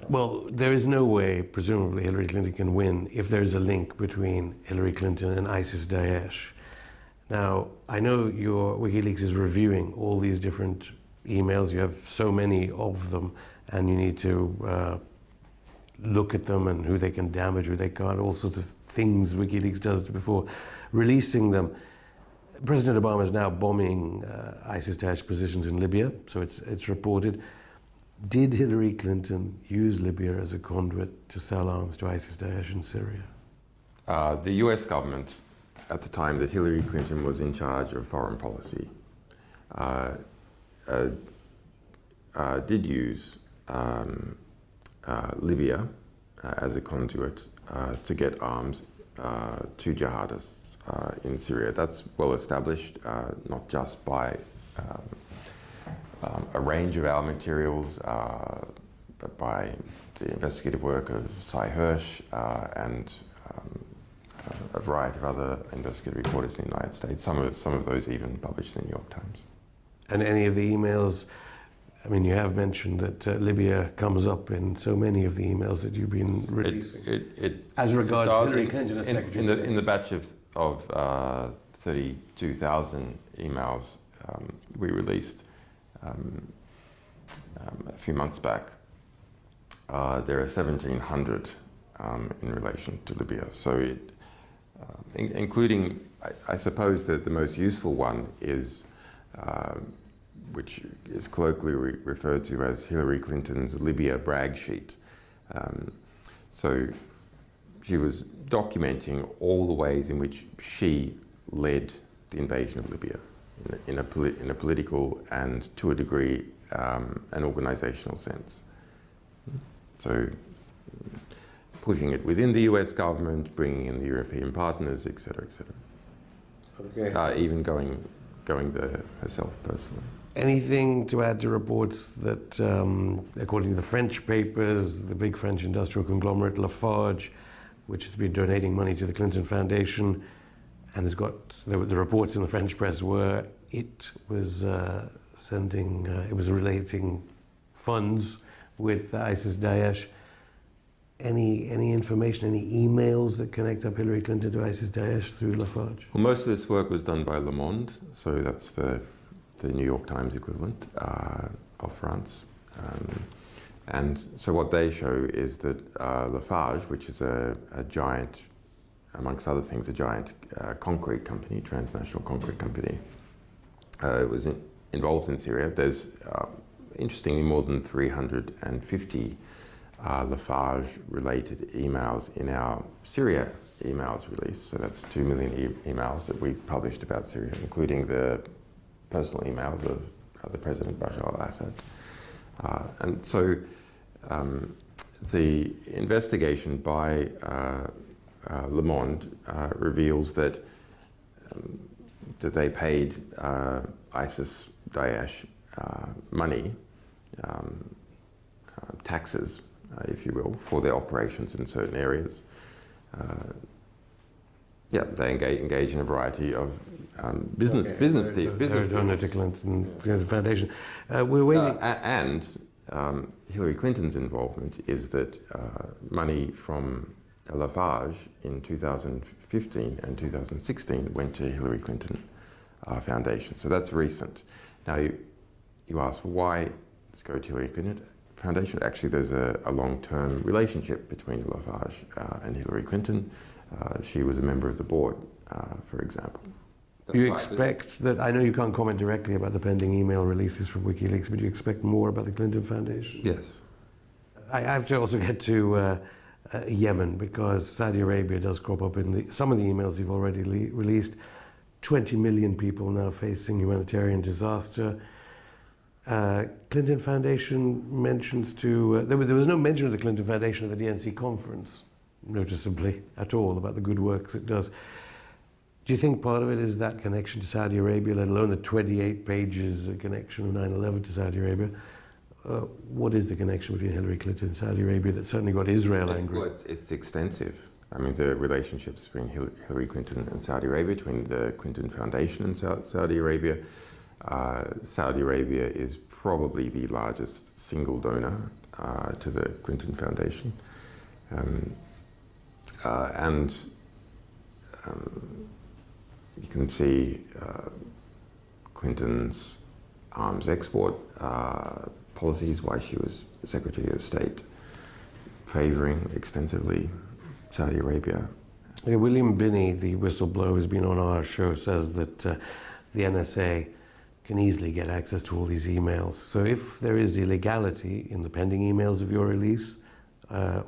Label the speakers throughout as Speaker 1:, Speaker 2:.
Speaker 1: Well, there is no way, presumably, Hillary Clinton can win if there is a link between Hillary Clinton and ISIS-Daesh. Now, I know your WikiLeaks is reviewing all these different emails. You have so many of them, and you need to look at them and who they can damage, who they can't, all sorts of things WikiLeaks does before releasing them. President Obama is now bombing ISIS-Daesh positions in Libya, so it's reported. Did Hillary Clinton use Libya as a conduit to sell arms to ISIS-Daesh in Syria?
Speaker 2: The US government, at the time that Hillary Clinton was in charge of foreign policy, did use Libya as a conduit to get arms to jihadists in Syria. That's well established, not just by a range of our materials, but by the investigative work of Cy Hirsch and a variety of other investigative reporters in the United States, some of those even published in the New York Times.
Speaker 1: And any of the emails, I mean, you have mentioned that Libya comes up in so many of the emails that you've been releasing. As regards Hillary Clinton as Secretary of State.
Speaker 2: In the batch of 32,000 emails we released a few months back, there are 1,700 in relation to Libya. So including, I suppose that the most useful one is, which is colloquially referred to as Hillary Clinton's Libya brag sheet. So she was documenting all the ways in which she led the invasion of Libya in a political and, to a degree, an organizational sense. So pushing it within the US government, bringing in the European partners, et cetera, et cetera.
Speaker 1: Okay.
Speaker 2: Even going there herself personally.
Speaker 1: Anything to add to reports that, according to the French papers, the big French industrial conglomerate Lafarge, which has been donating money to the Clinton Foundation, and has got the reports in the French press were it was it was relating funds with ISIS-Daesh. Any information, any emails that connect up Hillary Clinton to ISIS-Daesh through Lafarge?
Speaker 2: Well, most of this work was done by Le Monde, so that's the New York Times equivalent of France. And so what they show is that Lafarge, which is a giant, amongst other things, a giant concrete company, transnational concrete company, was involved in Syria. There's, interestingly, more than 350 Lafarge-related emails in our Syria emails release. So that's 2 million emails that we published about Syria, including the personal emails of the President Bashar al-Assad. And so the investigation by Le Monde reveals that they paid ISIS-Daesh money, taxes, if you will, for their operations in certain areas. They engage in a variety of business deals.
Speaker 1: Donor to Clinton Foundation. We're waiting.
Speaker 2: And Hillary Clinton's involvement is that money from Lafarge in 2015 and 2016 went to Hillary Clinton Foundation. So that's recent. Now you ask, why let's go to Hillary Clinton Foundation? Actually, there's a long-term relationship between Lafarge and Hillary Clinton. She was a member of the board, for example.
Speaker 1: You expect that, I know you can't comment directly about the pending email releases from WikiLeaks, but you expect more about the Clinton Foundation?
Speaker 2: Yes.
Speaker 1: I have to also get to Yemen, because Saudi Arabia does crop up in some of the emails you've already released. 20 million people now facing humanitarian disaster. Clinton Foundation mentions to, there was no mention of the Clinton Foundation at the DNC conference, noticeably, at all, about the good works it does. Do you think part of it is that connection to Saudi Arabia, let alone the 28 pages connection of 9/11 to Saudi Arabia? What is the connection between Hillary Clinton and Saudi Arabia that certainly got Israel angry?
Speaker 2: Well, it's extensive. I mean, the relationships between Hillary Clinton and Saudi Arabia, between the Clinton Foundation and Saudi Arabia. Saudi Arabia is probably the largest single donor to the Clinton Foundation. And you can see Clinton's arms export policies while she was Secretary of State, favoring extensively Saudi Arabia.
Speaker 1: Yeah, William Binney, the whistleblower who's been on our show, says that the NSA can easily get access to all these emails. So if there is illegality in the pending emails of your release,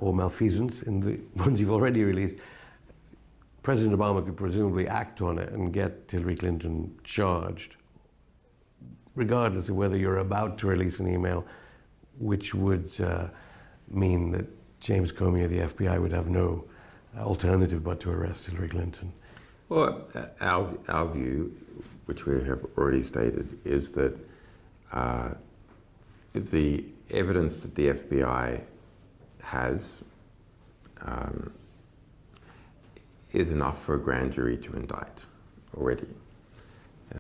Speaker 1: or malfeasance in the ones you've already released, President Obama could presumably act on it and get Hillary Clinton charged, regardless of whether you're about to release an email, which would mean that James Comey of the FBI would have no alternative but to arrest Hillary Clinton.
Speaker 2: Well, our view, which we have already stated, is that if the evidence that the FBI has is enough for a grand jury to indict already.